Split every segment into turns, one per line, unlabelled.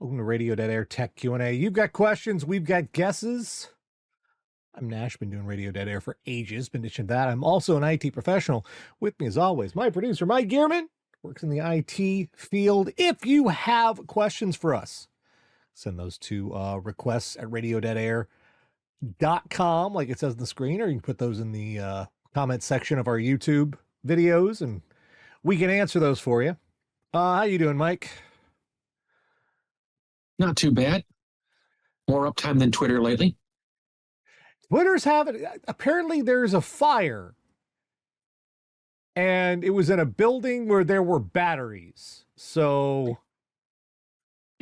Welcome to Radio Dead Air Tech Q&A. You've got questions, we've got guesses. I'm Nash, been doing Radio Dead Air for ages, been ditching that. I'm also an IT professional. With me as always, my producer, Mike Gearman, works in the IT field. If you have questions for us, send those to requests at radiodeadair.com, like it says on the screen, or you can put those in the comment section of our YouTube videos, and we can answer those for you. How you doing, Mike?
Not too bad. More uptime than Twitter lately.
Twitter's having, apparently there's a fire, and it was in a building where there were batteries. So,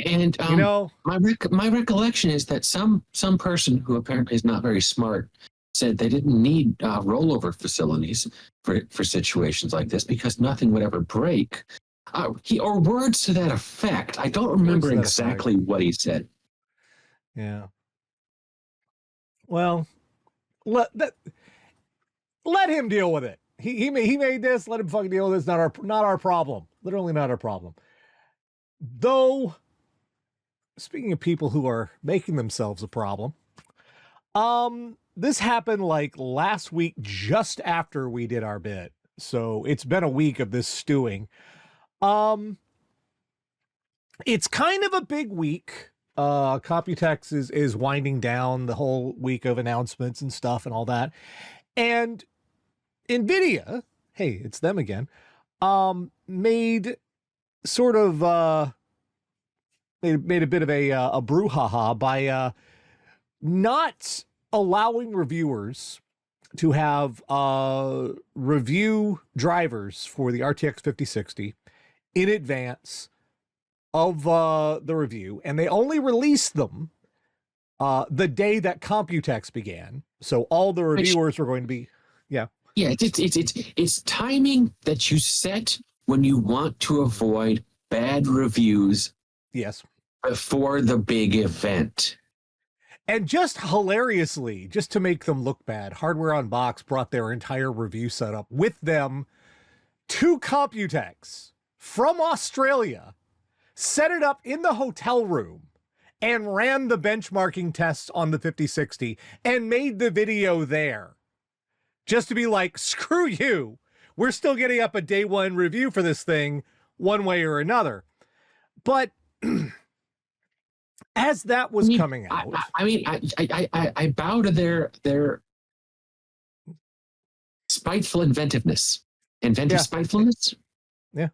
and
you know,
my recollection is that some person who apparently is not very smart said they didn't need rollover facilities for situations like this because nothing would ever break. Or words to that effect. I don't remember exactly what he said.
Yeah. Well, let him deal with it. He made this. Let him fucking deal with this. Not our problem. Literally not our problem. Though, speaking of people who are making themselves a problem, this happened like last week, just after we did our bit. So it's been a week of this stewing. It's kind of a big week. Computex is winding down the whole week of announcements and stuff and all that. And Nvidia, hey, it's them again, made sort of, made a bit of a brouhaha by not allowing reviewers to have review drivers for the RTX 5060 in advance of the review, and they only released them the day that Computex began. So all the reviewers were going to be, yeah,
it's timing that you set when you want to avoid bad reviews.
Yes,
before the big event.
And just hilariously, just to make them look bad, Hardware on Box brought their entire review setup with them to Computex from Australia, set it up in the hotel room, and ran the benchmarking tests on the 5060 and made the video there. Just to be like, screw you. We're still getting up a day one review for this thing one way or another. But as that was coming out,
I bow to their spiteful inventiveness, spitefulness.
Yeah.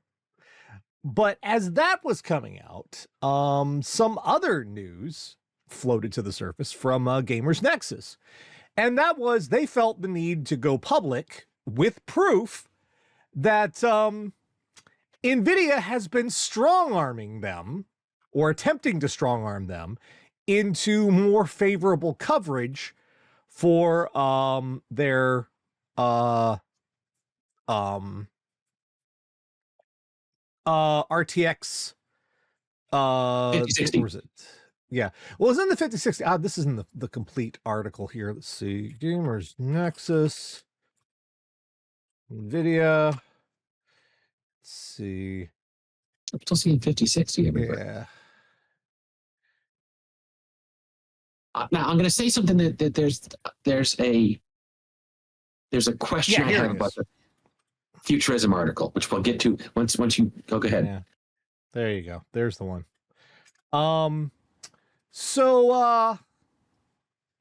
But as that was coming out, some other news floated to the surface from Gamers Nexus, and that was they felt the need to go public with proof that Nvidia has been strong-arming them, or attempting to strong-arm them, into more favorable coverage for their RTX
5060.
What was it? Yeah. Well, it's in the 5060. This isn't the complete article here. Let's see. Gamers Nexus. Nvidia. Let's see.
I'm still seeing 5060 everywhere.
Yeah.
Now I'm going to say something that there's a question I have about the Futurism article, which we'll get to once you go ahead.
Yeah. There you go. There's the one. So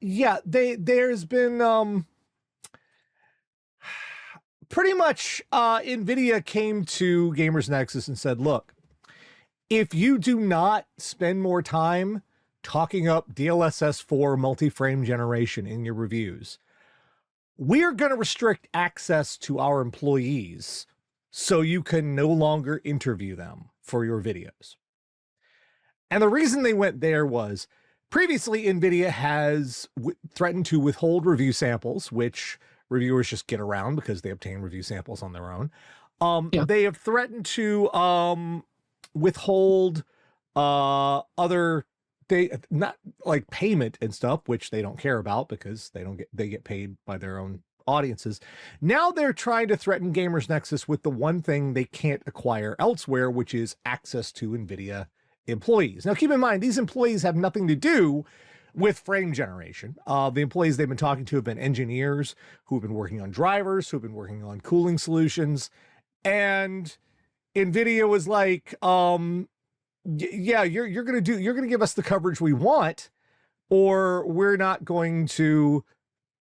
yeah, there's been pretty much Nvidia came to Gamers Nexus and said, look, if you do not spend more time talking up DLSS 4 multi-frame generation in your reviews, we're going to restrict access to our employees so you can no longer interview them for your videos. And the reason they went there was previously Nvidia has threatened to withhold review samples, which reviewers just get around because they obtain review samples on their own. They have threatened to withhold other not like payment and stuff, which they don't care about because they get paid by their own audiences. Now they're trying to threaten Gamers Nexus with the one thing they can't acquire elsewhere, which is access to Nvidia employees. Now, keep in mind, these employees have nothing to do with frame generation. The employees they've been talking to have been engineers who've been working on drivers, who've been working on cooling solutions. And Nvidia was like, yeah, you're going to give us the coverage we want, or we're not going to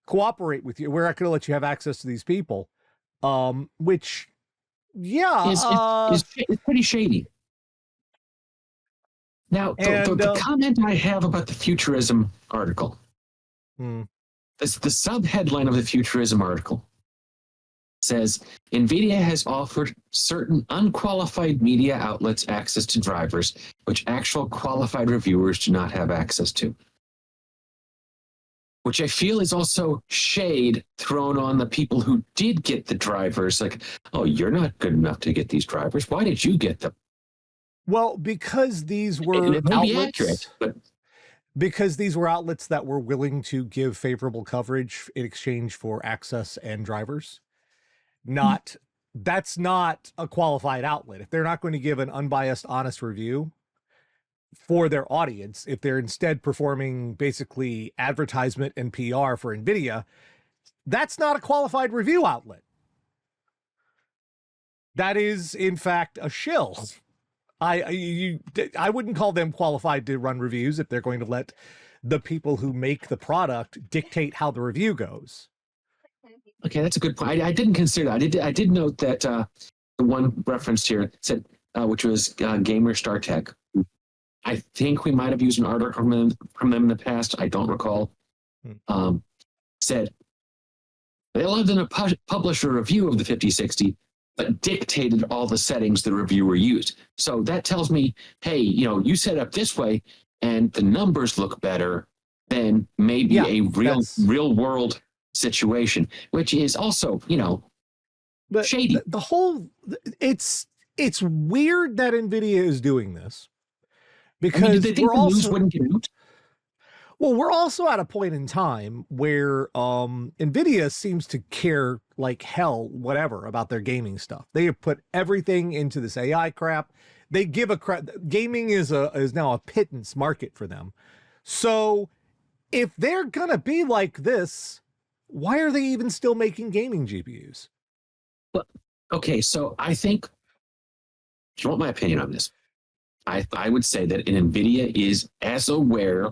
cooperate with you. We're not going to let you have access to these people. Which, yeah,
it's pretty shady. Now, the comment I have about the Futurism article, the sub-headline of the Futurism article says, NVIDIA has offered certain unqualified media outlets access to drivers, which actual qualified reviewers do not have access to. Which I feel is also shade thrown on the people who did get the drivers. Like, oh, you're not good enough to get these drivers. Why did you get them?
Well, because these were
it may
outlets,
be accurate, but
because these were outlets that were willing to give favorable coverage in exchange for access and drivers. That's not a qualified outlet. If they're not going to give an unbiased, honest review for their audience, if they're instead performing basically advertisement and PR for Nvidia, that's not a qualified review outlet. That is, in fact, a shill. I wouldn't call them qualified to run reviews if they're going to let the people who make the product dictate how the review goes.
Okay, that's a good point. I didn't consider that. I did note that the one referenced here said, which was Gamer Star Tech. I think we might have used an article from them in the past. I don't recall. Said they allowed them to publish a review of the 5060, but dictated all the settings the reviewer used. So that tells me, hey, you set up this way and the numbers look better than maybe a real world situation, which is also, shady.
The whole, it's weird that Nvidia is doing this because
did they think the news wouldn't get out?
Well, we're also at a point in time where Nvidia seems to care like hell, whatever, about their gaming stuff. They have put everything into this AI crap. They give a crap. Gaming is now a pittance market for them. So if they're gonna be like this, why are they even still making gaming GPUs?
Well, okay, so I think, if you want my opinion on this, I would say that Nvidia is as aware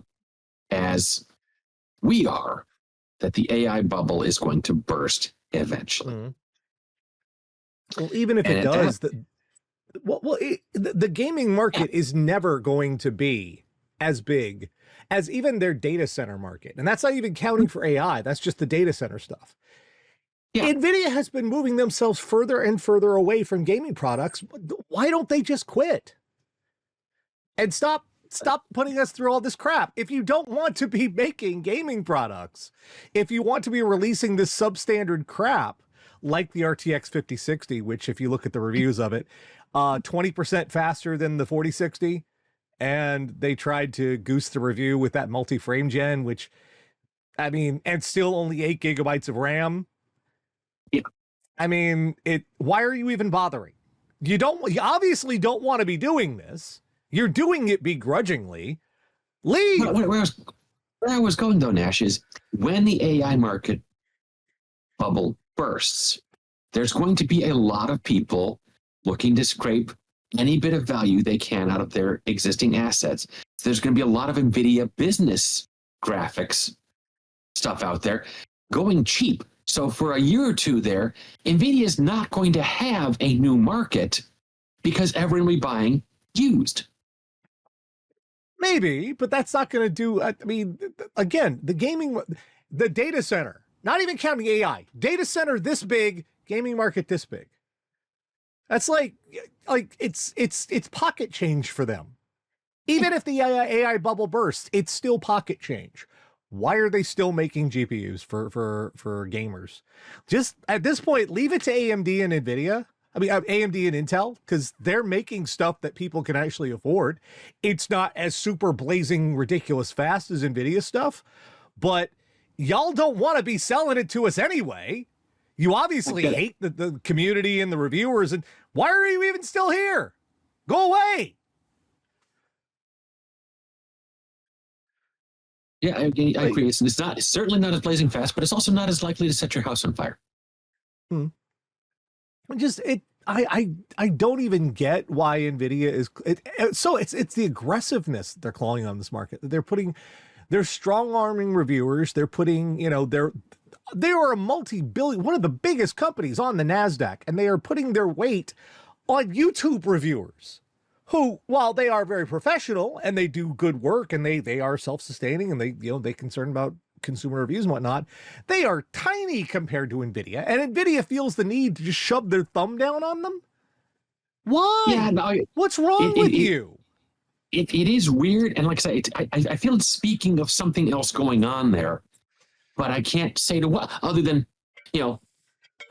as we are that the AI bubble is going to burst eventually.
Well, even if it does, the gaming market is never going to be as big as even their data center market. And that's not even counting for AI. That's just the data center stuff. Yeah. Nvidia has been moving themselves further and further away from gaming products. Why don't they just quit? And stop putting us through all this crap. If you don't want to be making gaming products, if you want to be releasing this substandard crap, like the RTX 5060, which if you look at the reviews of it, 20% faster than the 4060, and they tried to goose the review with that multi-frame gen, which, and still only 8 gigabytes of RAM.
Yeah.
Why are you even bothering? You obviously don't want to be doing this. You're doing it begrudgingly. Leave.
Where I was going, though, Nash, is when the AI market bubble bursts, there's going to be a lot of people looking to scrape any bit of value they can out of their existing assets. There's going to be a lot of NVIDIA business graphics stuff out there going cheap. So for a year or two there, NVIDIA is not going to have a new market because everyone will be buying used.
Maybe, but that's not going to do. Again, the data center, not even counting AI, data center this big, gaming market this big. That's like it's pocket change for them. Even if the AI bubble bursts, it's still pocket change. Why are they still making GPUs for gamers? Just at this point, leave it to AMD and Nvidia. AMD and Intel, because they're making stuff that people can actually afford. It's not as super blazing ridiculous fast as Nvidia stuff, but y'all don't want to be selling it to us anyway. You obviously hate the community and the reviewers, and why are you even still here? Go away.
Yeah, I agree. It's certainly not as blazing fast, but it's also not as likely to set your house on fire.
Just it. I don't even get why Nvidia is so it's the aggressiveness they're calling on this market. They're strong arming reviewers. They're putting, they are a multi-billion, one of the biggest companies on the NASDAQ, and they are putting their weight on YouTube reviewers who, while they are very professional and they do good work and they are self-sustaining and they concerned about consumer reviews and whatnot, they are tiny compared to Nvidia, and Nvidia feels the need to just shove their thumb down on them. Why?
Yeah, no,
what's wrong with you?
It is weird, and like I say, I feel it's speaking of something else going on there, but I can't say to what other than, I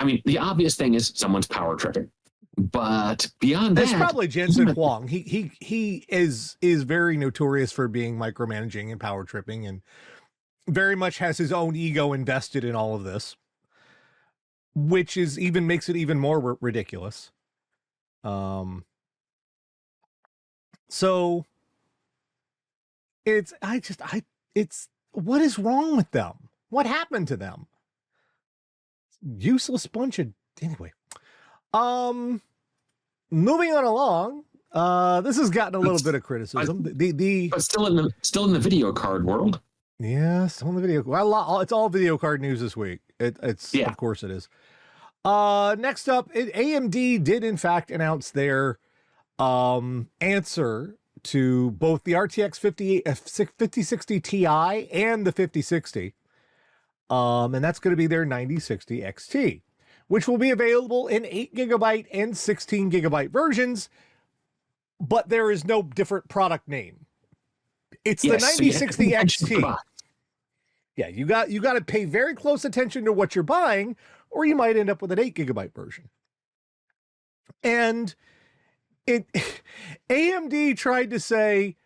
mean, the obvious thing is someone's power tripping, but beyond that,
it's probably Jensen Huang. He is very notorious for being micromanaging and power tripping, and very much has his own ego invested in all of this, which makes it even more ridiculous. So it's what is wrong with them? What happened to them? Useless bunch of anyway. Moving on along. This has gotten a little bit of criticism.
But still in the video card world.
Yes, on the video. Well, it's all video card news this week. Of course it is. Next up, AMD did in fact announce their answer to both the RTX 5060 Ti and the 5060. And that's going to be their 9060 XT, which will be available in 8GB and 16GB versions, but there is no different product name. It's the 9060 XT. Yeah, you got to pay very close attention to what you're buying, or you might end up with an 8GB version. And AMD tried to say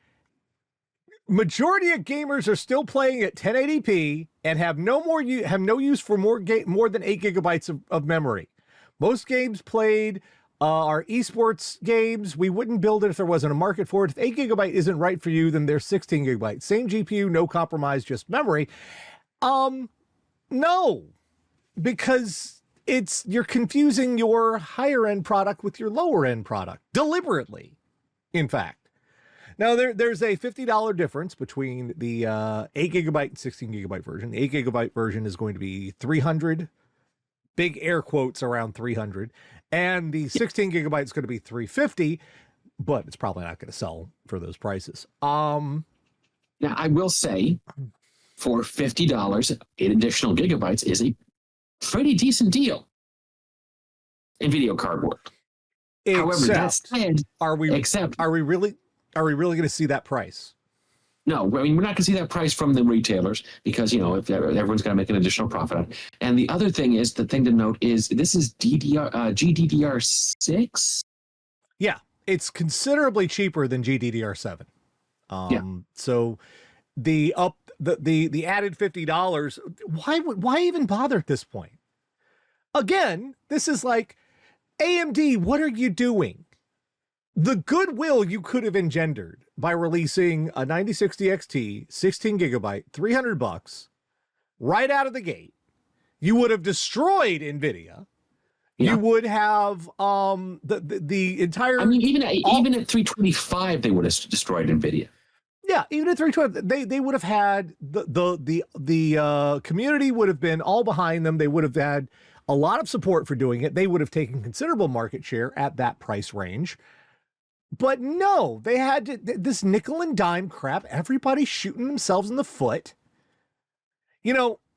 majority of gamers are still playing at 1080p and have no use for more than 8GB of memory. Most games played are esports games. We wouldn't build it if there wasn't a market for it. If 8GB isn't right for you, then there's 16GB. Same GPU, no compromise, just memory. No, because you're confusing your higher end product with your lower end product deliberately. In fact, now there's a $50 difference between the 8GB and 16GB version. The 8GB version is going to be 300, big air quotes around 300, and the 16GB is going to be 350, but it's probably not going to sell for those prices.
Now I will say, for $50, 8 additional gigabytes is a pretty decent deal in video card world. However, that said, are we really going to see that price?
No,
I mean, we're not going to see that price from the retailers because, if everyone's got to make an additional profit on it. And the other thing is, the thing to note is this is GDDR6.
Yeah, it's considerably cheaper than GDDR7. So the added $50, why even bother at this point? Again, this is like, AMD, what are you doing? The goodwill you could have engendered by releasing a 9060 XT, 16GB, $300 right out of the gate, you would have destroyed Nvidia. You would have the entire.
I mean, even at 325, they would have destroyed Nvidia.
Yeah, even at 312, they would have had the community would have been all behind them. They would have had a lot of support for doing it. They would have taken considerable market share at that price range. But no, they had this nickel and dime crap. Everybody shooting themselves in the foot.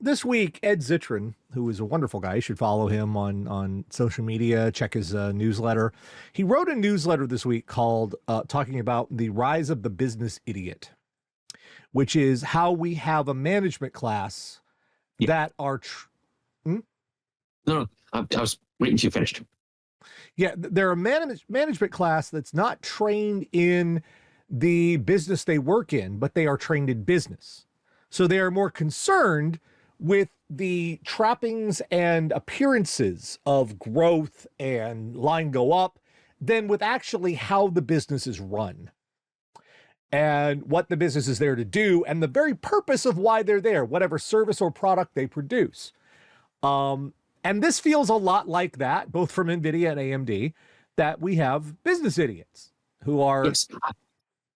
This week, Ed Zitron, who is a wonderful guy, you should follow him on social media, check his newsletter. He wrote a newsletter this week called talking about the rise of the business idiot, which is how we have a management class that are...
No, I was waiting until you finished.
Yeah, they're a management class that's not trained in the business they work in, but they are trained in business. So they are more concerned with the trappings and appearances of growth and line go up than with actually how the business is run. and what the business is there to do and the very purpose of why they're there, whatever service or product they produce. And this feels a lot like that, both from Nvidia and AMD, that we have business idiots who are...
Yes.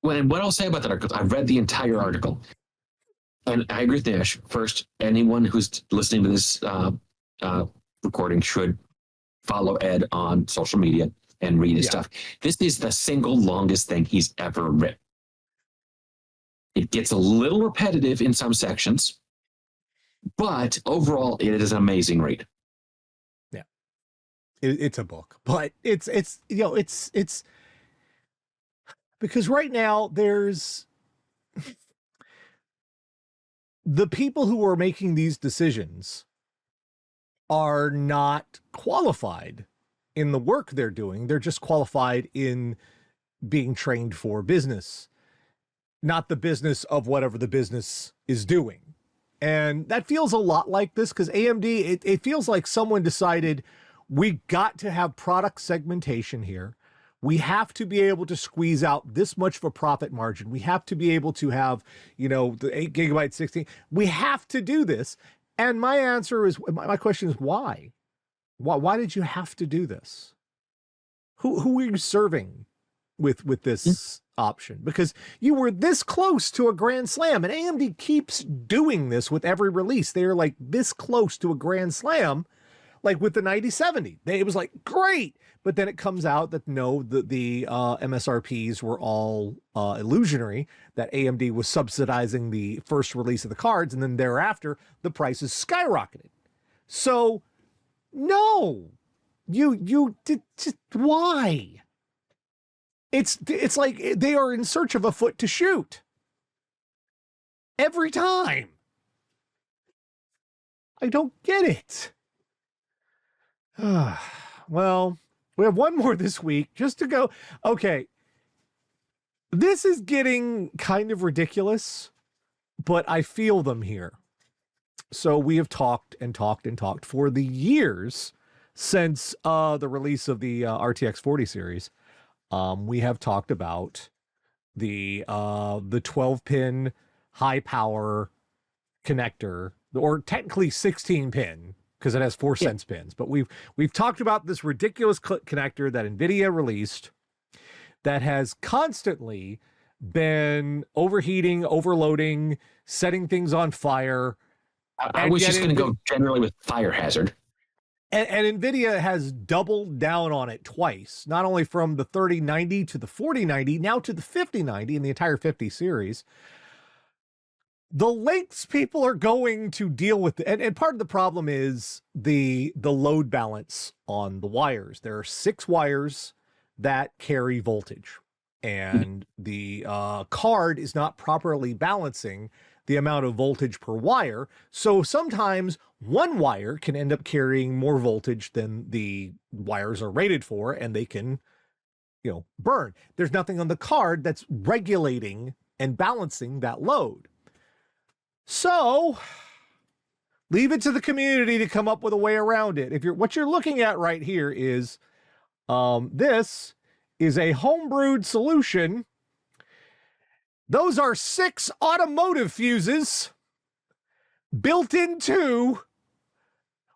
Well, what I'll say about that article, I've read the entire article. And I agree with Nash. First, anyone who's listening to this recording should follow Ed on social media and read his stuff. This is the single longest thing he's ever written. It gets a little repetitive in some sections, but overall, it is an amazing read.
Yeah, it's a book, but it's because right now there's the people who are making these decisions are not qualified in the work they're doing. They're just qualified in being trained for business, not the business of whatever the business is doing. And that feels a lot like this because AMD, it feels like someone decided we got to have product segmentation here. We have to be able to squeeze out this much of a profit margin. We have to be able to have, the 8 gigabyte 16. We have to do this. And my answer is, my question is why? Why did you have to do this? Who are you serving with this option? Because you were this close to a grand slam, and AMD keeps doing this with every release. They're like this close to a grand slam, like with the 9070. It was like, great. But then it comes out that no, the MSRPs were all illusionary, that AMD was subsidizing the first release of the cards, and then thereafter, the prices skyrocketed. So, no, you did, just why? It's like they are in search of a foot to shoot. Every time. I don't get it. Well, we have one more this week just to go. Okay. This is getting kind of ridiculous, but I feel them here. So we have talked and talked and talked for the years since the release of the RTX 40 series. We have talked about the 12-pin high power connector, or technically 16-pin, because it has 4 sense pins. But we've talked about this ridiculous connector that Nvidia released that has constantly been overheating, overloading, setting things on fire.
I was just going to go generally with fire hazard.
And Nvidia has doubled down on it twice, not only from the 3090 to the 4090, now to the 5090 in the entire 50 series. The lengths people are going to deal with, and part of the problem is the load balance on the wires. There are 6 wires that carry voltage, and the card is not properly balancing the amount of voltage per wire. So sometimes one wire can end up carrying more voltage than the wires are rated for, and they can, burn. There's nothing on the card that's regulating and balancing that load. So leave it to the community to come up with a way around it. What you're looking at right here is, this is a homebrewed solution. Those are 6 automotive fuses built into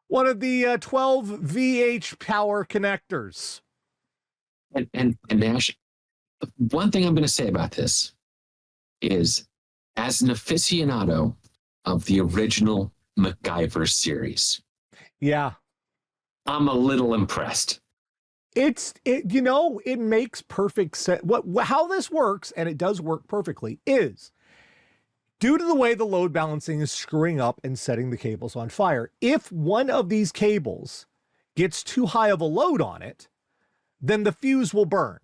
one of the 12 VH power connectors.
And Nash, one thing I'm going to say about this is, as an aficionado of the original MacGyver series, I'm a little impressed. It makes perfect sense. How this works, and it does work perfectly, is due to the way the load balancing is screwing up and setting the cables on fire. If one of these cables gets too high of a load on it, then the fuse will burn.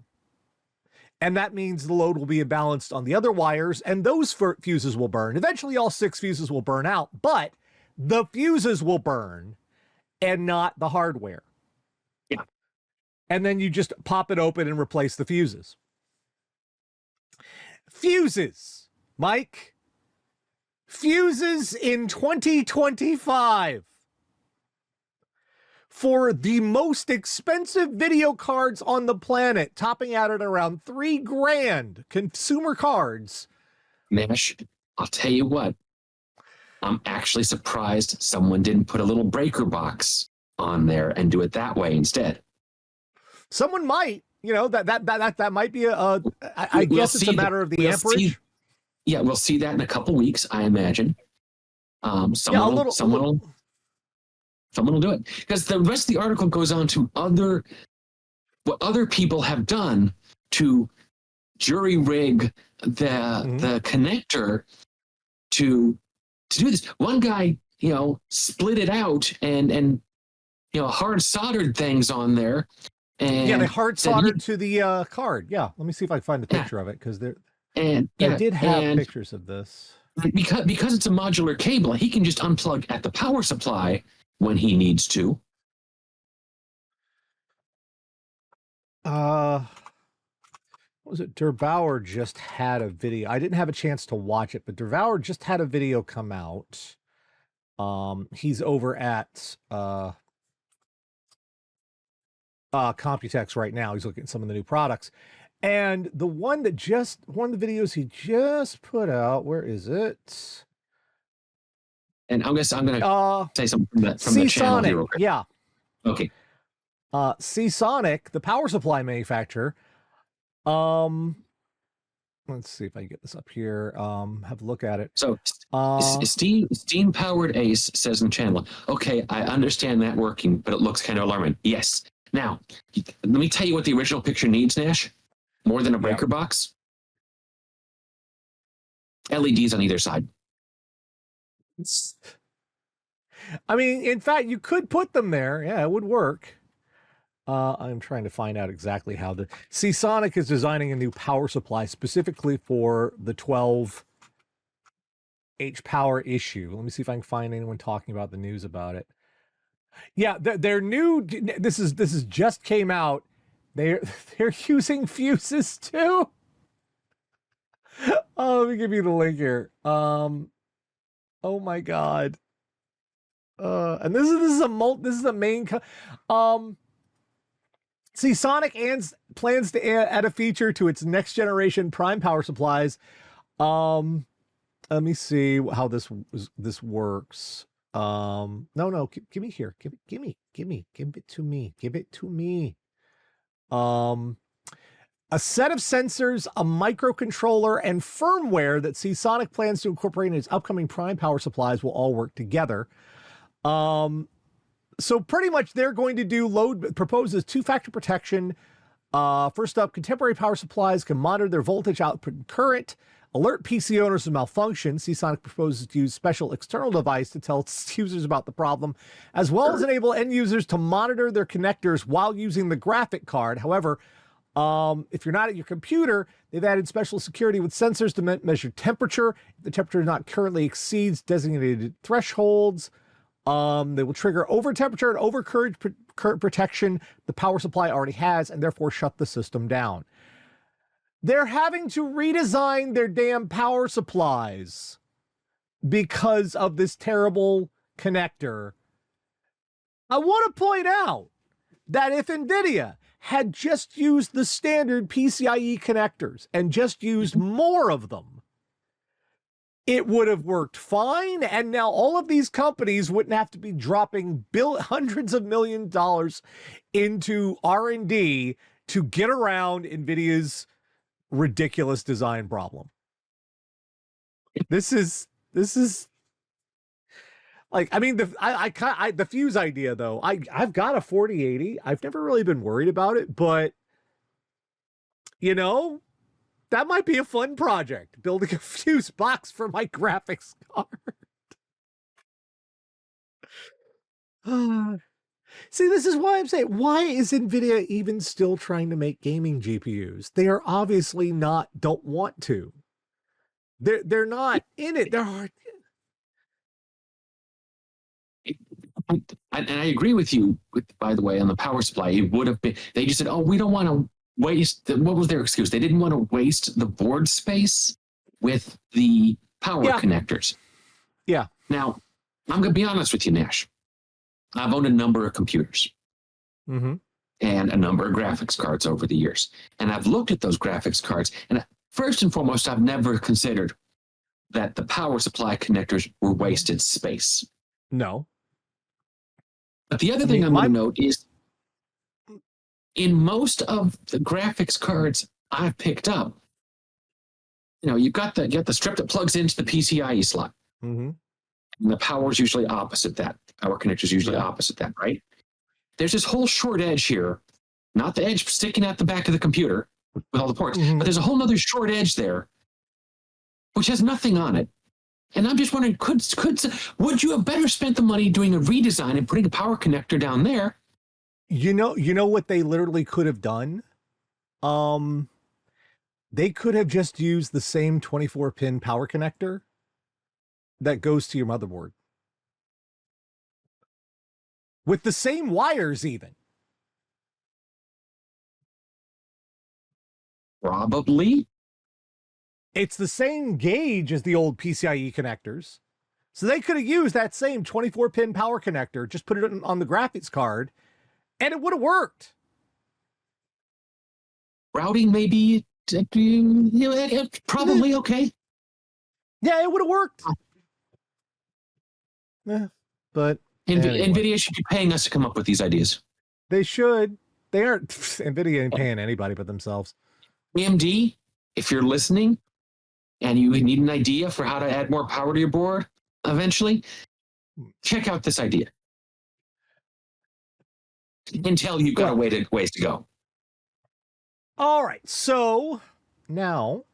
And that means the load will be imbalanced on the other wires, and those fuses will burn. Eventually, all 6 fuses will burn out, but the fuses will burn and not the hardware. Yeah.
And then you just pop it open and replace the fuses. Fuses, Mike. Fuses in 2025. for the most expensive video cards on the planet, topping out at around $3,000 consumer cards.
Nash, I'll tell you what. I'm actually surprised someone didn't put a little breaker box on there and do it that way instead.
Someone might, that might be I guess it's a matter of the amperage.
We'll see that in a couple weeks, I imagine. Someone will do it, because the rest of the article goes on to what other people have done to jury rig the connector to do this. One guy, split it out and hard soldered things on there. And
they hard soldered to the card. Yeah, let me see if I can find the picture of it, because I did have pictures of this.
Because it's a modular cable, he can just unplug at the power supply when he needs to.
What was it? Derbauer just had a video. I didn't have a chance to watch it, but Derbauer just had a video come out. He's over at Computex right now. He's looking at some of the new products. And one of the videos he just put out, where is it?
And I'm going to say something from the channel here real quick.
Yeah.
Okay.
Seasonic, the power supply manufacturer. Let's see if I can get this up here. Have a look at it.
So steam powered Ace says in the channel, okay, I understand that working, but it looks kind of alarming. Yes. Now, let me tell you what the original picture needs, Nash. More than a breaker box. LEDs on either side.
I mean, in fact, you could put them there. Yeah, it would work. I'm trying to find out exactly how Seasonic is designing a new power supply specifically for the 12H power issue. Let me see if I can find anyone talking about the news about it. Yeah, their new, this is just came out. They're using fuses too. Oh, let me give you the link here. Oh my God. And this is a main. Seasonic plans to add a feature to its next generation prime power supplies. Let me see how this works. No, give me here. Give it to me. A set of sensors, a microcontroller, and firmware that Seasonic plans to incorporate in its upcoming prime power supplies will all work together. So pretty much they're going to proposes two-factor protection. First up, contemporary power supplies can monitor their voltage output and current, alert PC owners of malfunction. Seasonic proposes to use special external device to tell users about the problem, as well as enable end users to monitor their connectors while using the graphic card. However, if you're not at your computer, they've added special security with sensors to measure temperature. If the temperature not currently exceeds designated thresholds, they will trigger over temperature and over current protection the power supply already has, and therefore shut the system down. They're having to redesign their damn power supplies because of this terrible connector. I want to point out that if Nvidia had just used the standard PCIe connectors and just used more of them, it would have worked fine, and now all of these companies wouldn't have to be dropping hundreds of millions of dollars into R&D to get around Nvidia's ridiculous design problem. This is like, I mean, the fuse idea though, I've got a 4080. I've never really been worried about it, but that might be a fun project, building a fuse box for my graphics card. See, this is why I'm saying, why is Nvidia even still trying to make gaming GPUs? They are obviously don't want to. They're not in it. They're hard.
And I agree with you, by the way, on the power supply. It would have been, they just said, oh, we don't want to waste, what was their excuse? They didn't want to waste the board space with the power connectors.
Yeah.
Now, I'm going to be honest with you, Nash. I've owned a number of computers
Mm-hmm.
and a number of graphics cards over the years. And I've looked at those graphics cards. And first and foremost, I've never considered that the power supply connectors were wasted space.
No.
But the other thing I'm going to note is in most of the graphics cards I've picked up, you've got the strip that plugs into the PCIe slot.
Mm-hmm.
And the power is usually opposite that. Power connector is usually opposite that, right? There's this whole short edge here, not the edge sticking out the back of the computer with all the ports, but there's a whole other short edge there, which has nothing on it. And I'm just wondering, would you have better spent the money doing a redesign and putting a power connector down there?
You know what they literally could have done? They could have just used the same 24-pin power connector that goes to your motherboard. With the same wires even.
Probably.
It's the same gauge as the old PCIe connectors. So they could have used that same 24-pin power connector, just put it on the graphics card, and it would have worked.
Routing maybe, probably okay.
Yeah, it would have worked. Yeah, but anyway.
Nvidia should be paying us to come up with these ideas.
They should. They aren't. Nvidia ain't paying anybody but themselves.
AMD, if you're listening and you need an idea for how to add more power to your board eventually, check out this idea. Intel, you've got a ways to go.
All right, so now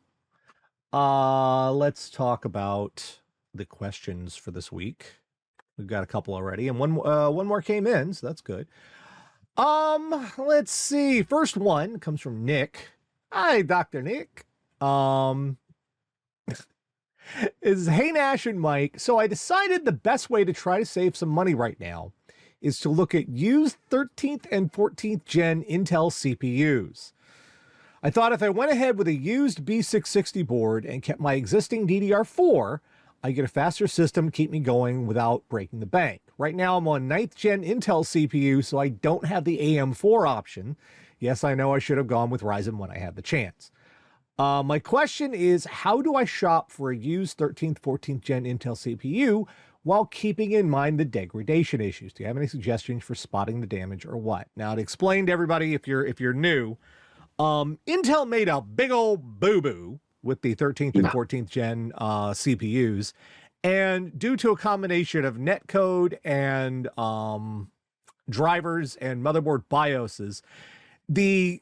let's talk about the questions for this week. We've got a couple already, and one more came in, so that's good. Let's see. First one comes from Nick. Hi, Dr. Nick. Is hey Nash and Mike. So I decided the best way to try to save some money right now is to look at used 13th and 14th gen Intel CPUs. I thought if I went ahead with a used B660 board and kept my existing DDR4, I get a faster system to keep me going without breaking the bank. Right now I'm on 9th gen Intel CPU, so I don't have the AM4 option. Yes, I know I should have gone with Ryzen when I had the chance. My question is, how do I shop for a used 13th, 14th gen Intel CPU while keeping in mind the degradation issues? Do you have any suggestions for spotting the damage or what? Now, to explain to everybody, if you're new, Intel made a big old boo-boo with the 13th and 14th gen CPUs, and due to a combination of netcode and drivers and motherboard BIOSes, the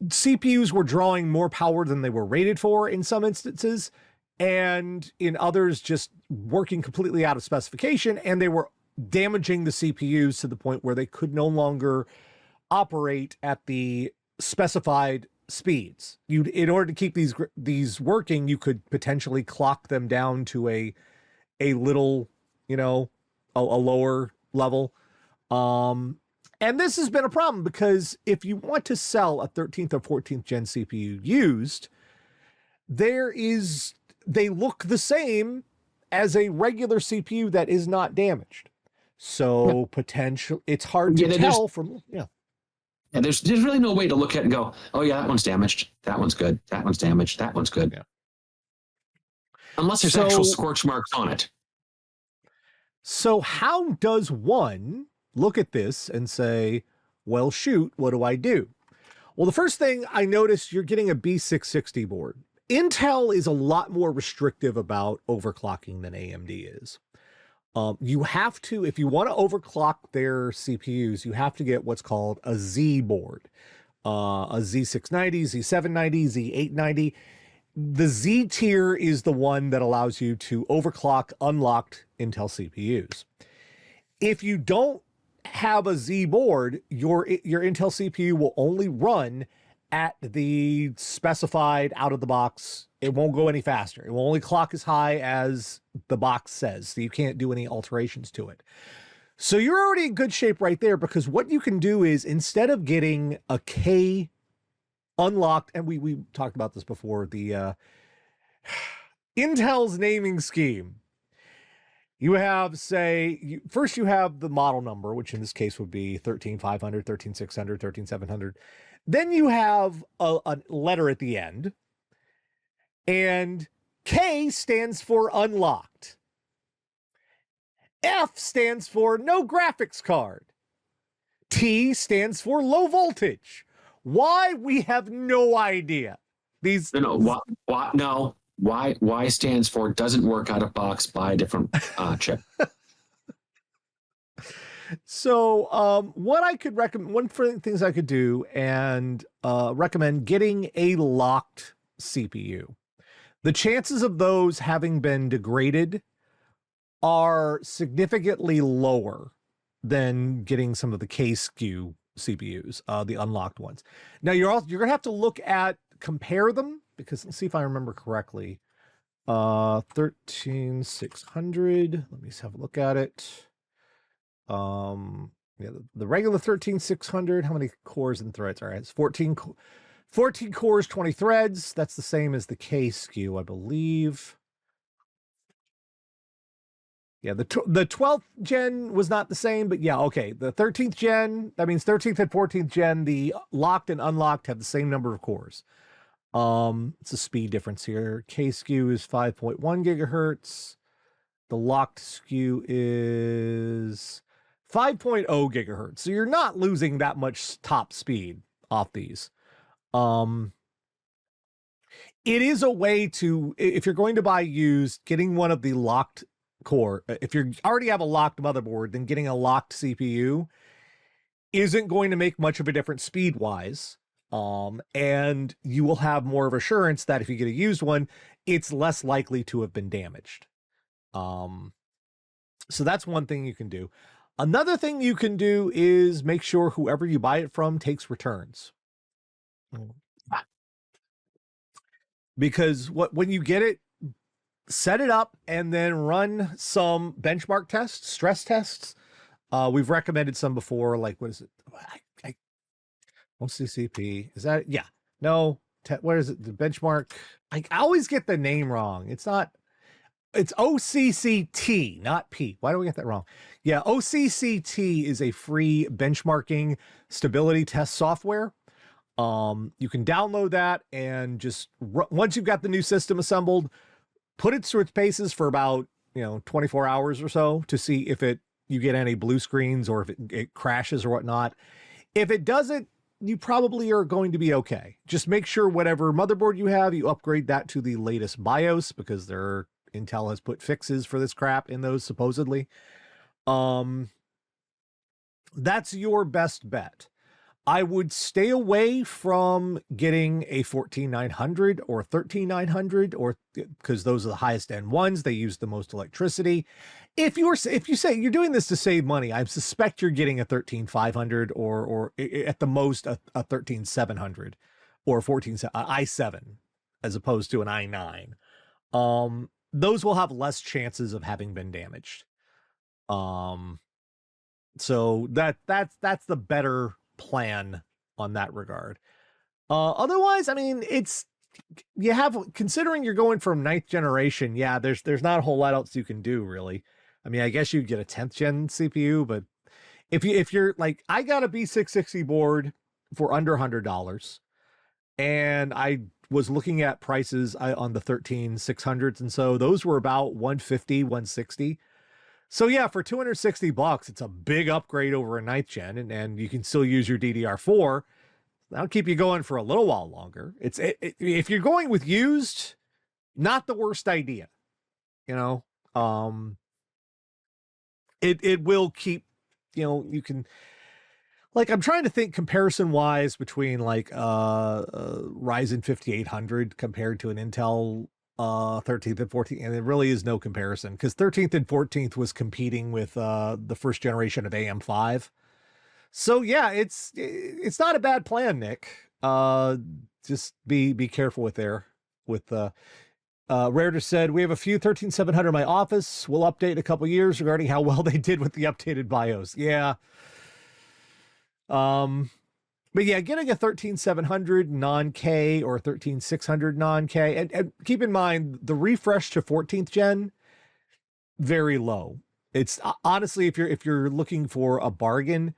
CPUs were drawing more power than they were rated for in some instances, and in others just working completely out of specification, and they were damaging the CPUs to the point where they could no longer operate at the specified speeds. In order to keep these working, you could potentially clock them down to a little, a lower level. And this has been a problem because if you want to sell a 13th or 14th gen CPU used, they look the same as a regular CPU that is not damaged. So it's hard to tell from,
And there's really no way to look at it and go, oh yeah, that one's damaged. That one's good. That one's damaged. That one's good.
Yeah.
Unless there's actual scorch marks on it.
So how does one look at this and say, well, shoot, what do I do? Well, the first thing I noticed, you're getting a B660 board. Intel is a lot more restrictive about overclocking than AMD is. You have to, if you want to overclock their CPUs, you have to get what's called a Z board, a Z690, Z790, Z890. The Z tier is the one that allows you to overclock unlocked Intel CPUs. If you don't have a Z board, your Intel CPU will only run at the specified out of the box. It won't go any faster. It will only clock as high as the box says, so you can't do any alterations to it. So you're already in good shape right there, because what you can do is, instead of getting a K unlocked, and we talked about this before, the Intel's naming scheme. You have, say, first you have the model number, which in this case would be 13500, 13600, 13700. Then you have a letter at the end, and K stands for unlocked. F stands for no graphics card. T stands for low voltage. Why? We have no idea. These
Y stands for doesn't work out of box, buy a different chip.
So what I could recommend, one of the things I could do and recommend getting a locked CPU. The chances of those having been degraded are significantly lower than getting some of the K-SKU CPUs, the unlocked ones. Now you're gonna have to look at, compare them, because let's see if I remember correctly. 13600. Let me have a look at it. Yeah, the regular 13600. How many cores and threads? All right, it's 14 cores, 20 threads. That's the same as the K-SKU, I believe. Yeah, the 12th gen was not the same, but yeah, okay. The 13th gen, that means 13th and 14th gen, the locked and unlocked have the same number of cores. It's a speed difference here. K-SKU is 5.1 gigahertz. The locked SKU is 5.0 gigahertz. So you're not losing that much top speed off these. It is a way to, if you're going to buy used, getting one of the locked core, if you already have a locked motherboard, then getting a locked CPU isn't going to make much of a difference speed-wise. And you will have more of assurance that if you get a used one, it's less likely to have been damaged. So that's one thing you can do. Another thing you can do is make sure whoever you buy it from takes returns. Because when you get it, set it up and then run some benchmark tests, stress tests. We've recommended some before, like, what is it? OCCP, is that, yeah, no, what is it, the benchmark? I always get the name wrong. It's OCCT, not P. Why do we get that wrong? Yeah, OCCT is a free benchmarking stability test software. You can download that and just, once you've got the new system assembled, put it through its paces for about 24 hours or so to see if you get any blue screens or if it crashes or whatnot. If it doesn't, you probably are going to be okay. Just make sure whatever motherboard you have, you upgrade that to the latest BIOS, because Intel has put fixes for this crap in those supposedly. That's your best bet. I would stay away from getting a 14900 or 13900, or because those are the highest end ones. They use the most electricity. If you say you're doing this to save money, I suspect you're getting a 13500 or at the most a 13700 or i7 as opposed to an i9. Those will have less chances of having been damaged. So that's the better plan on that regard. Otherwise, I mean, considering you're going from 9th generation, yeah, there's not a whole lot else you can do, really. I mean, I guess you get a 10th gen CPU, but if you're like, I got a B660 board for under $100, and I was looking at prices on the 13600s, and so those were about 150, 160. So yeah, for $260, it's a big upgrade over a 9th gen, and you can still use your DDR4. That'll keep you going for a little while longer. If you're going with used, not the worst idea. It will keep, you can, like, I'm trying to think comparison wise between like Ryzen 5800 compared to an Intel 13th and 14th, and there really is no comparison, because 13th and 14th was competing with the first generation of AM5. So yeah, it's not a bad plan, Nick. Just be careful with Rare said, we have a few 13700 in my office. We'll update in a couple years regarding how well they did with the updated BIOS. Yeah. But yeah, getting a 13700 non-K or 13600 non-K, and keep in mind the refresh to 14th gen, very low. It's honestly, if you're looking for a bargain,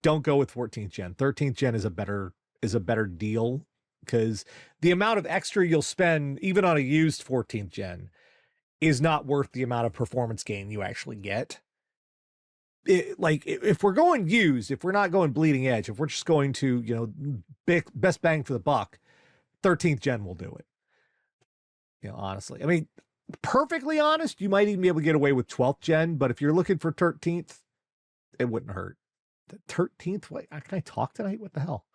don't go with 14th gen. 13th gen is a better deal, because the amount of extra you'll spend even on a used 14th gen is not worth the amount of performance gain you actually get. Like, if we're going used, if we're not going bleeding edge, if we're just going to, you know, best bang for the buck, 13th gen will do it. You know, honestly, I mean, perfectly honest, you might even be able to get away with 12th gen, but if you're looking for 13th, it wouldn't hurt. The 13th, wait, can I talk tonight? What the hell?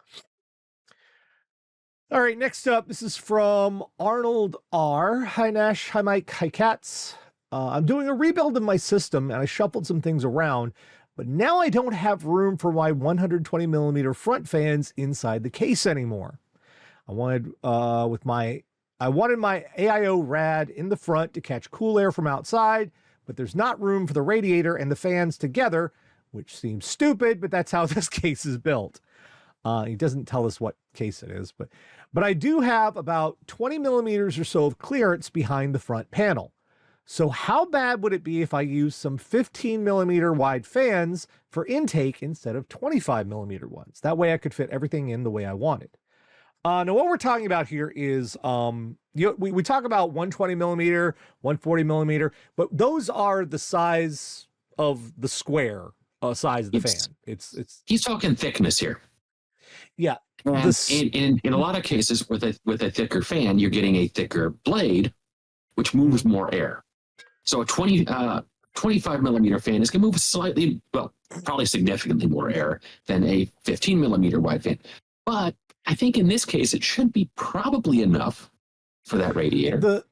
All right, next up, this is from Arnold R. Hi, Nash. Hi, Mike. Hi, Cats. I'm doing a rebuild of my system, and I shuffled some things around, but now I don't have room for my 120 millimeter front fans inside the case anymore. I wanted my AIO rad in the front to catch cool air from outside, but there's not room for the radiator and the fans together, which seems stupid, but that's how this case is built. He doesn't tell us what case it is, but I do have about 20 millimeters or so of clearance behind the front panel. So how bad would it be if I use some 15 millimeter wide fans for intake instead of 25 millimeter ones? That way I could fit everything in the way I wanted. Now what we're talking about here is, we talk about 120 millimeter, 140 millimeter, but those are the size of the square size of the fan. It's
he's talking thickness here.
Yeah.
And in a lot of cases with a thicker fan, you're getting a thicker blade, which moves more air. So a 25 millimeter fan is going to move slightly, well, probably significantly more air than a 15 millimeter wide fan. But I think in this case, it should be probably enough for that radiator.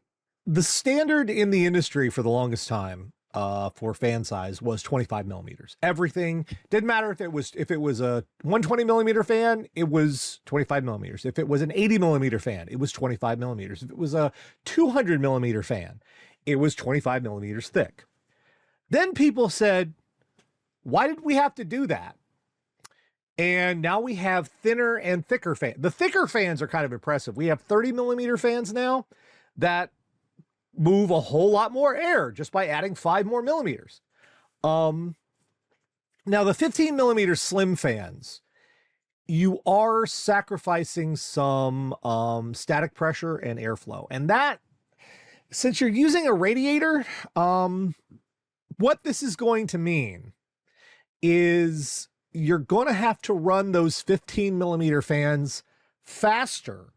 The standard in the industry for the longest time for fan size was 25 millimeters. Everything didn't matter if it was a 120 millimeter fan, it was 25 millimeters. If it was an 80 millimeter fan, it was 25 millimeters. If it was a 200 millimeter fan, it was 25 millimeters thick. Then people said, why did we have to do that? And now we have thinner and thicker fans. The thicker fans are kind of impressive. We have 30 millimeter fans now that move a whole lot more air just by adding 5 more millimeters. Now the 15 millimeter slim fans, you are sacrificing some static pressure and airflow. And that, since you're using a radiator, what this is going to mean is you're going to have to run those 15 millimeter fans faster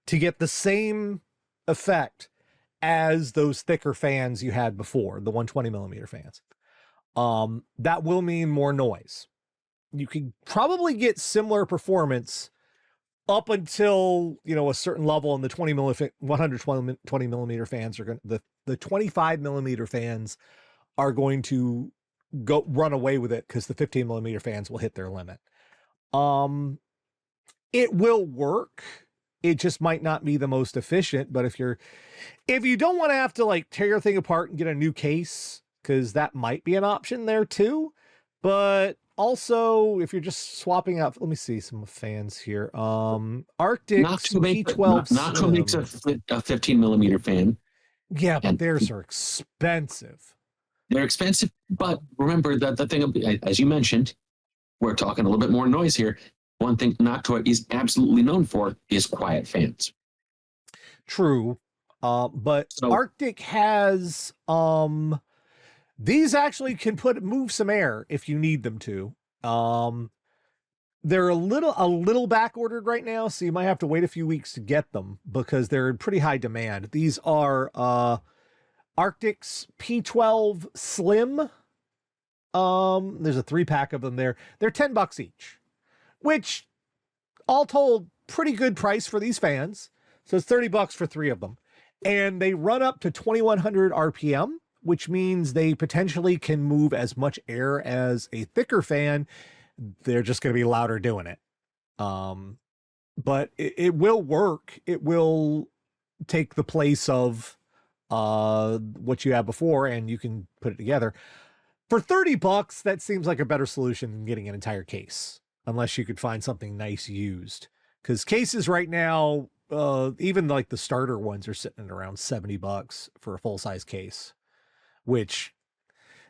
to get the same effect as those thicker fans you had before, the 120 millimeter fans. That will mean more noise. You can probably get similar performance up until, you know, a certain level, and the 120 millimeter fans are going to, the 25 millimeter fans are going to go run away with it, because the 15 millimeter fans will hit their limit. It will work. It just might not be the most efficient, but if you don't want to have to like tear your thing apart and get a new case, because that might be an option there too. But also, if you're just swapping out, let me see some fans here. Arctic P12.
Noctua makes a 15 millimeter fan.
Yeah, but theirs are expensive.
They're expensive, but remember that the thing, as you mentioned, we're talking a little bit more noise here. One thing Noctua is absolutely known for is quiet fans.
True. But so, Arctic has these actually can move some air if you need them to. They're a little back ordered right now, so you might have to wait a few weeks to get them because they're in pretty high demand. These are Arctic's P12 Slim. There's a 3-pack of them there. They're $10 each, which all told, pretty good price for these fans. So it's $30 for 3 of them. And they run up to 2100 RPM, which means they potentially can move as much air as a thicker fan. They're just going to be louder doing it. But it will work. It will take the place of what you had before, and you can put it together. For $30, that seems like a better solution than getting an entire case, unless you could find something nice used. Because cases right now, even like the starter ones are sitting at around $70 for a full-size case, which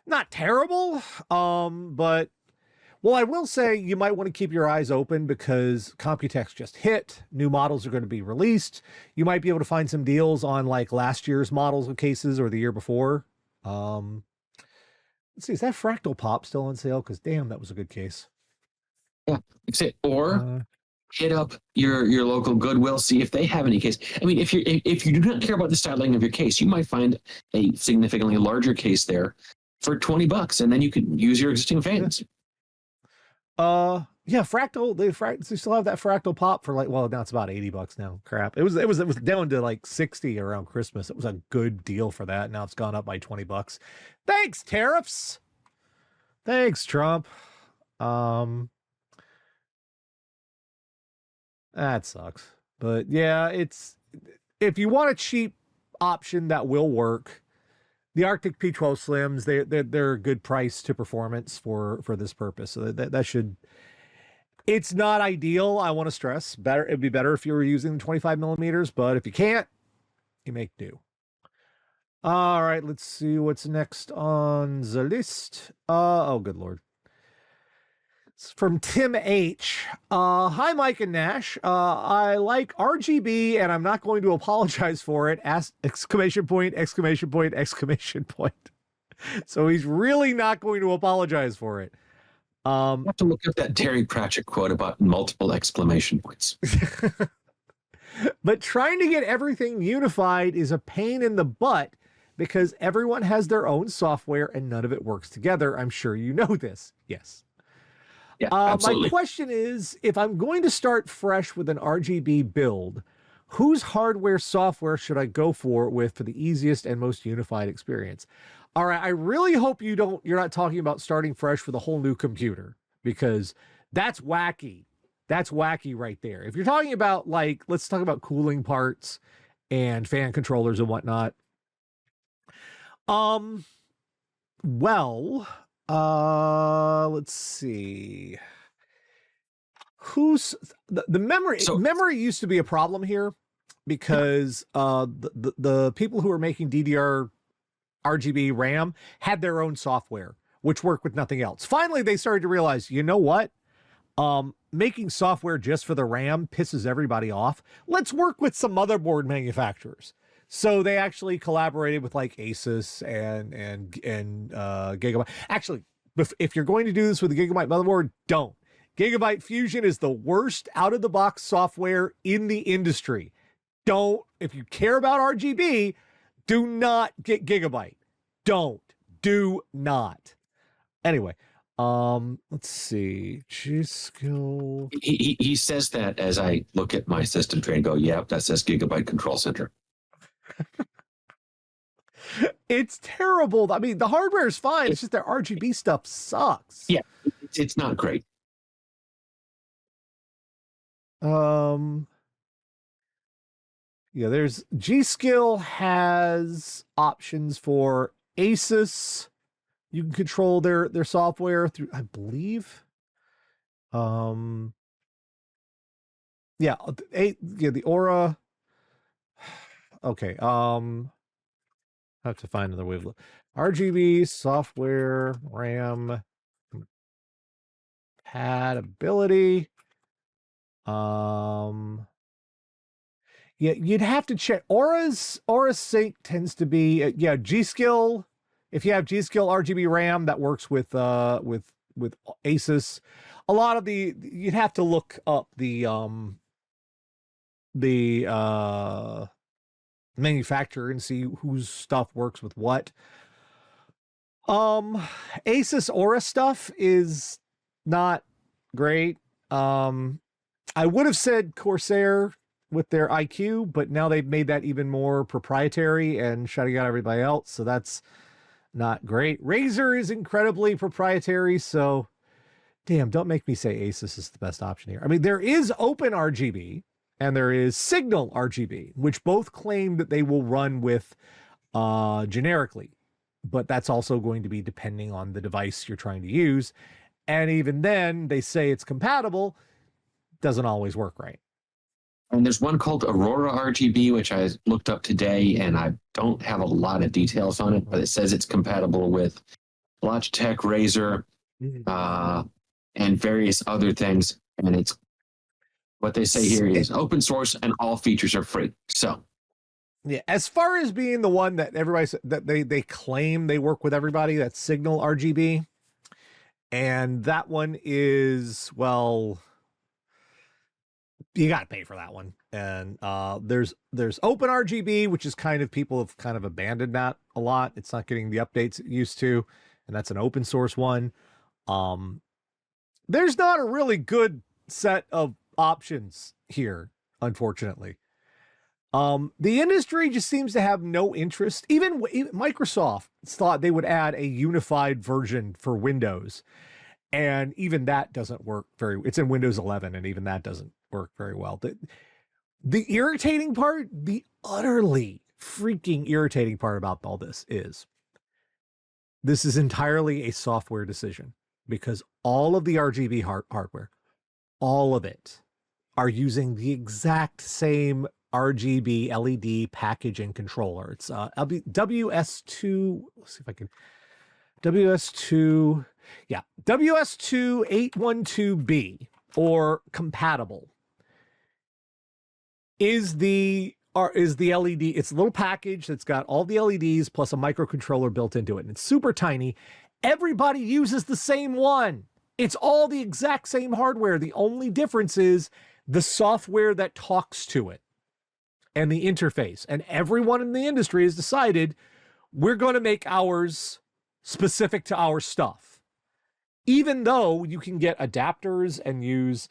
Not terrible, but well, I will say you might want to keep your eyes open because Computex just hit. New models are going to be released. You might be able to find some deals on like last year's models of cases or the year before. Let's see, is that Fractal Pop still on sale? Because damn, that was a good case.
Yeah, or hit up your local Goodwill, see if they have any case. I mean, if you do not care about the styling of your case, you might find a significantly larger case there for $20, and then you can use your existing fans.
Yeah, Fractal. They still have that Fractal Pop for like, well, now it's about $80 now. Crap. It was down to like 60 around Christmas. It was a good deal for that. Now it's gone up by $20. Thanks, tariffs. Thanks, Trump. That sucks. But yeah, it's if you want a cheap option that will work, the Arctic P12 Slims, they're a good price to performance for this purpose. So that should. It's not ideal. I want to stress. It'd be better if you were using 25 millimeters, but if you can't, you make do. All right, let's see what's next on the list. Oh, good Lord. It's from Tim H. Hi, Mike and Nash. I like RGB, and I'm not going to apologize for it. Exclamation point, exclamation point, exclamation point. So he's really not going to apologize for it.
I have to look up that Terry Pratchett quote about multiple exclamation points.
But trying to get everything unified is a pain in the butt because everyone has their own software and none of it works together. I'm sure you know this. Yes.
Yeah, absolutely.
My question is, if I'm going to start fresh with an RGB build, whose hardware software should I go for the easiest and most unified experience? All right, I really hope you're not talking about starting fresh with a whole new computer, because that's wacky. That's wacky right there. If you're talking about, like, let's talk about cooling parts and fan controllers and whatnot. Well, let's see. Who's the memory? Memory used to be a problem here because the people who are making DDR RGB RAM had their own software, which worked with nothing else. Finally, they started to realize, you know what? Making software just for the RAM pisses everybody off. Let's work with some motherboard manufacturers. So they actually collaborated with like Asus and Gigabyte. Actually, if you're going to do this with a Gigabyte motherboard, don't. Gigabyte Fusion is the worst out-of-the-box software in the industry. Don't. If you care about RGB, do not get Gigabyte. Do not. Anyway, let's see. G-Skill.
He says that as I look at my system tray and go, yep, that says Gigabyte Control Center.
It's terrible. I mean, the hardware is fine. It's just their RGB stuff sucks.
Yeah, it's not great.
Yeah, there's G-Skill has options for Asus. You can control their software through, I believe. Yeah, the Aura. Okay. I have to find another way of RGB software RAM compatibility. Yeah, you'd have to check. Aura Sync tends to be G-Skill. If you have G-Skill RGB RAM, that works with Asus. A lot of you'd have to look up the manufacturer and see whose stuff works with what. Asus Aura stuff is not great. I would have said Corsair with their IQ, but now they've made that even more proprietary and shutting out everybody else, so that's not great. Razer is incredibly proprietary, so damn, don't make me say Asus is the best option here. I mean, there is Open RGB and there is Signal RGB, which both claim that they will run with generically, but that's also going to be depending on the device you're trying to use. And even then, they say it's compatible, doesn't always work right.
And there's one called Aurora RGB, which I looked up today, and I don't have a lot of details on it, but it says it's compatible with Logitech, Razer, and various other things. And it's what they say here is open source and all features are free. So,
yeah, as far as being the one that everybody that they claim they work with everybody, that's Signal RGB, and that one is, well, you got to pay for that one. And there's Open RGB, which is kind of, people have kind of abandoned that a lot. It's not getting the updates it used to, and that's an open source one. There's not a really good set of options here, unfortunately. The industry just seems to have no interest. Even Microsoft thought they would add a unified version for Windows, and even that doesn't work it's in Windows 11, and even that doesn't work very well. The irritating part, the utterly freaking irritating part about all this is entirely a software decision, because all of the RGB hardware, all of it, are using the exact same RGB LED package and controller. It's WS2. Let's see if I can. WS2. Yeah, WS2812B or compatible is the LED. It's a little package that's got all the LEDs plus a microcontroller built into it, and it's super tiny. Everybody uses the same one. It's all the exact same hardware. The only difference is the software that talks to it and the interface. And everyone in the industry has decided we're going to make ours specific to our stuff. Even though you can get adapters and use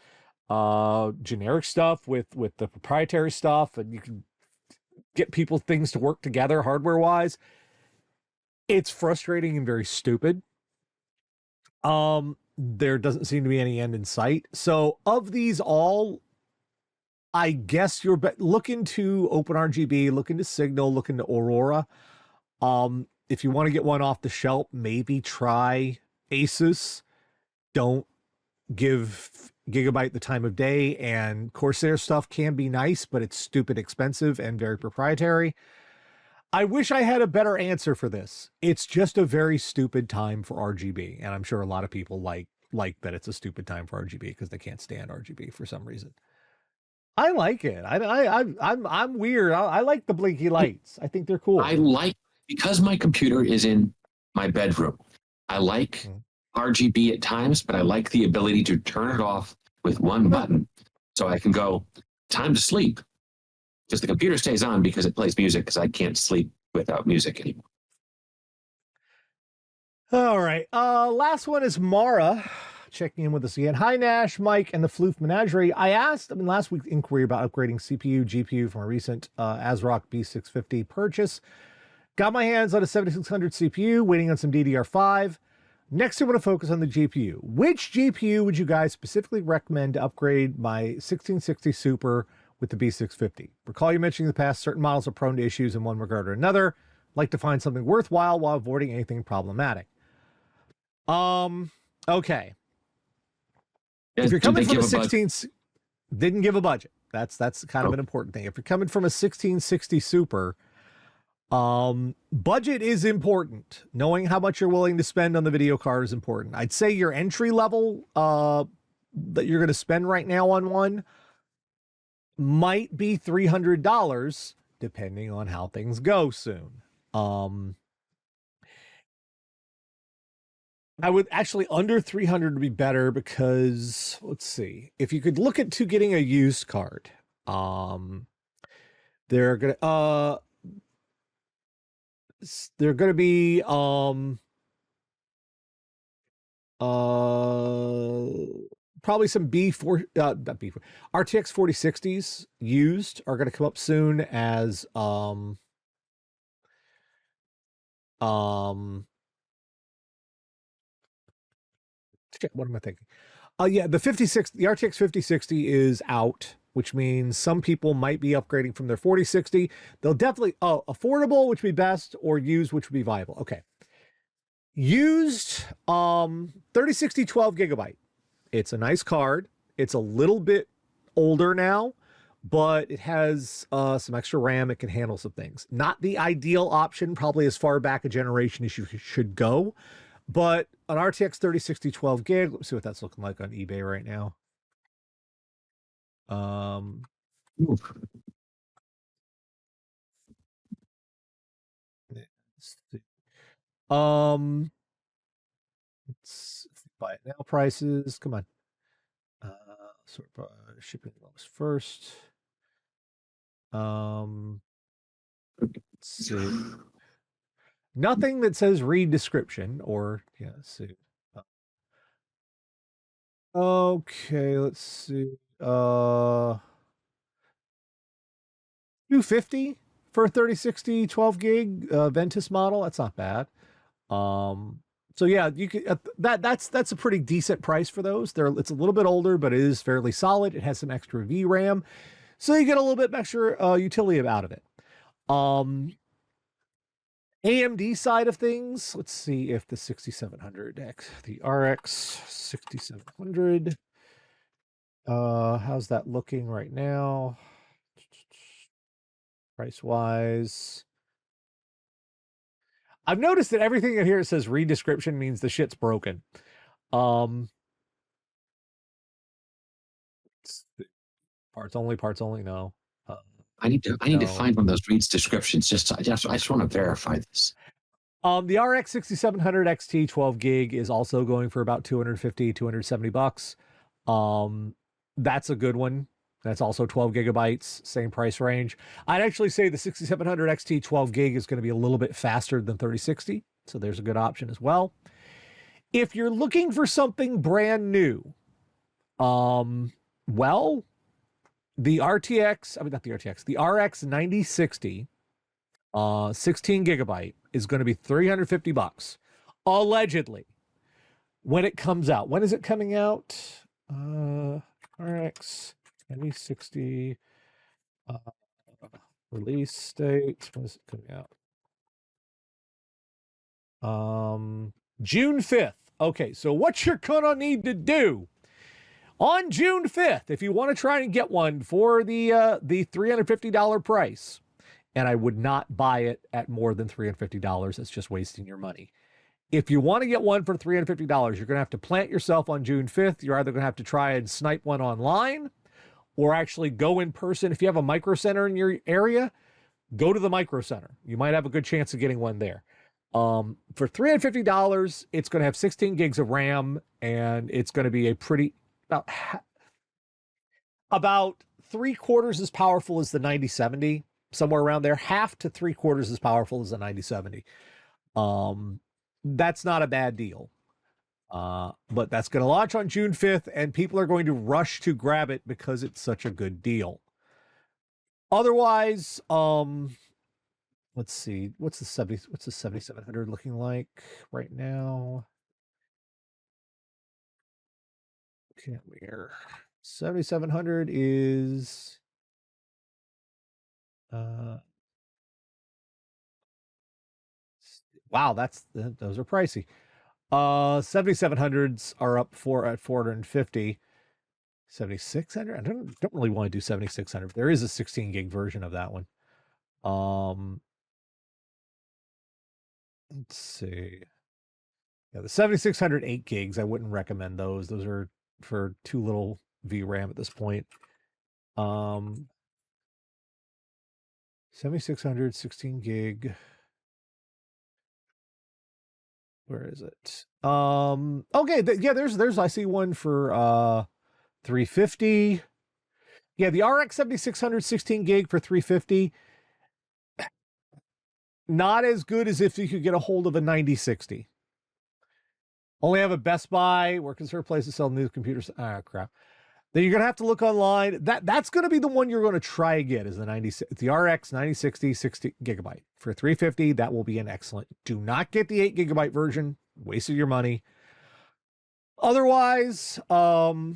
generic stuff with the proprietary stuff, and you can get people things to work together hardware-wise, it's frustrating and very stupid. There doesn't seem to be any end in sight. So of these all, I guess look into OpenRGB, look into Signal, look into Aurora. If you want to get one off the shelf, maybe try Asus. Don't give Gigabyte the time of day, and Corsair stuff can be nice, but it's stupid expensive and very proprietary. I wish I had a better answer for this. It's just a very stupid time for RGB, and I'm sure a lot of people like that it's a stupid time for RGB because they can't stand RGB for some reason. I like it. I'm weird. I like the blinky lights. I think they're cool.
Because my computer is in my bedroom, I like RGB at times, but I like the ability to turn it off with one button, so I can go time to sleep. Because the computer stays on because it plays music, because I can't sleep without music anymore.
All right. Last one is Mara checking in with us again. Hi, Nash, Mike, and the Floof Menagerie. I asked in last week's inquiry about upgrading CPU, GPU from a recent ASRock B650 purchase. Got my hands on a 7600 CPU, waiting on some DDR5. Next, I want to focus on the GPU. Which GPU would you guys specifically recommend to upgrade my 1660 Super with the B650? Recall you mentioning in the past certain models are prone to issues in one regard or another. Like to find something worthwhile while avoiding anything problematic. Okay. If you're coming from a 16, didn't give a budget. That's kind of an important thing. If you're coming from a 1660 Super, budget is important. Knowing how much you're willing to spend on the video card is important. I'd say your entry level that you're going to spend right now on one might be $300, depending on how things go soon. I would actually, under 300 would be better, because let's see, if you could look into getting a used card, they're gonna be probably some B4 not B4 RTX 4060s used are going to come up soon as what am I thinking? Yeah, the RTX 5060 is out, which means some people might be upgrading from their 4060. They'll definitely affordable, which would be best, or used, which would be viable. Okay. Used 3060 12 gigabyte. It's a nice card. It's a little bit older now, but it has some extra RAM. It can handle some things. Not the ideal option, probably as far back a generation as you should go, But an RTX 3060 12 gig, let's see what that's looking like on eBay right now.
Oof.
Let's see. Let's buy it now. Prices, come on. Sort of shipping lowest first. Let's see. Nothing that says read description or yeah. Let's see. Okay, let's see. 250 for a 3060 12 gig Ventus model. That's not bad. So yeah, you could that's a pretty decent price for those. It's a little bit older, but it is fairly solid. It has some extra VRAM, so you get a little bit extra utility out of it. AMD side of things, let's see if the 6700X, the RX 6700, how's that looking right now? Price wise, I've noticed that everything in here says read description means the shit's broken. Parts only. No.
I need to find one of those reads descriptions. I just want to verify this.
The RX 6700 XT 12 gig is also going for about 250, 270 bucks. That's a good one. That's also 12 gigabytes, same price range. I'd actually say the 6700 XT 12 gig is going to be a little bit faster than 3060. So there's a good option as well. If you're looking for something brand new, well, the RTX, I mean, not the RTX, the RX 9060, 16 gigabyte is going to be 350 bucks, allegedly, when it comes out. When is it coming out? RX 9060 release date. When is it coming out? June 5th. Okay, so what you're gonna need to do on June 5th, if you want to try and get one for the $350 price, and I would not buy it at more than $350. It's just wasting your money. If you want to get one for $350, you're going to have to plant yourself on June 5th. You're either going to have to try and snipe one online or actually go in person. If you have a micro center in your area, go to the micro center. You might have a good chance of getting one there. For $350, it's going to have 16 gigs of RAM, and it's going to be a pretty about 3/4 as powerful as the 9070, somewhere around there. Half to 3/4 as powerful as the 9070. That's not a bad deal. But that's going to launch on June 5th, and people are going to rush to grab it because it's such a good deal. Otherwise, let's see, what's the 7700 looking like right now? Can't we hear? 7700 is wow, those are pricey. 7700s are up at 450. 7600. I don't really want to do 7600. There is a 16 gig version of that one. Let's see. Yeah, the 7600 8 gigs, I wouldn't recommend those. Those are for too little VRAM at this point. 7600 16 gig. Where is it? Okay, yeah, there's I see one for 350. Yeah, the RX 7600 16 gig for 350. Not as good as if you could get a hold of a 9060. Only have a Best Buy, where conservative places sell new computers. Ah, crap. Then you're gonna have to look online. That's gonna be the one you're gonna try to get, is the RX 9060 60 gigabyte for 350. That will be an excellent. Do not get the 8 gigabyte version. Wasted your money. Otherwise, yeah,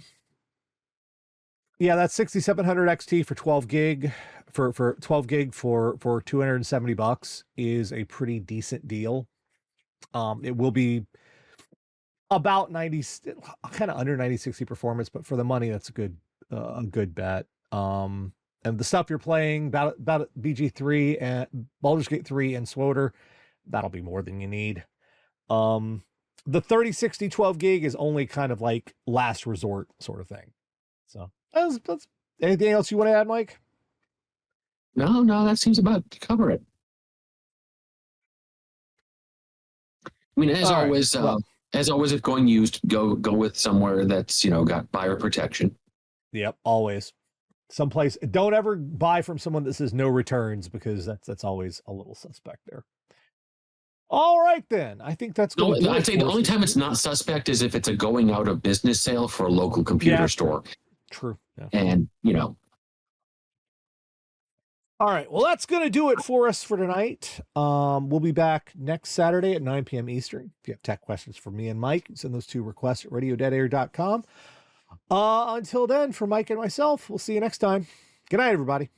that's 6700 XT for 12 gig for 12 gig for 270 bucks is a pretty decent deal. It will be about 90, kind of under 9060 performance, but for the money, that's a good bet. And the stuff you're playing, about BG3 and Baldur's Gate 3 and SWOTR, that'll be more than you need. The 30, 60, 12 gig is only kind of like last resort sort of thing. So that's anything else you want to add, Mike?
No, that seems about to cover it. I mean, as
All right,
always,
well,
as always, if going used, go with somewhere that's got buyer protection.
yep, always. Someplace. Don't ever buy from someone that says no returns, because that's always a little suspect there. All right, then. I think that's going to do it.
I'd say the only time it's not suspect is if it's a going out of business sale for a local computer store.
True. Yeah.
And,
All right. Well, that's going to do it for us for tonight. We'll be back next Saturday at 9 p.m. Eastern. If you have tech questions for me and Mike, send those to requests at radiodeadair.com. Until then, for Mike and myself, we'll see you next time. Good night, everybody.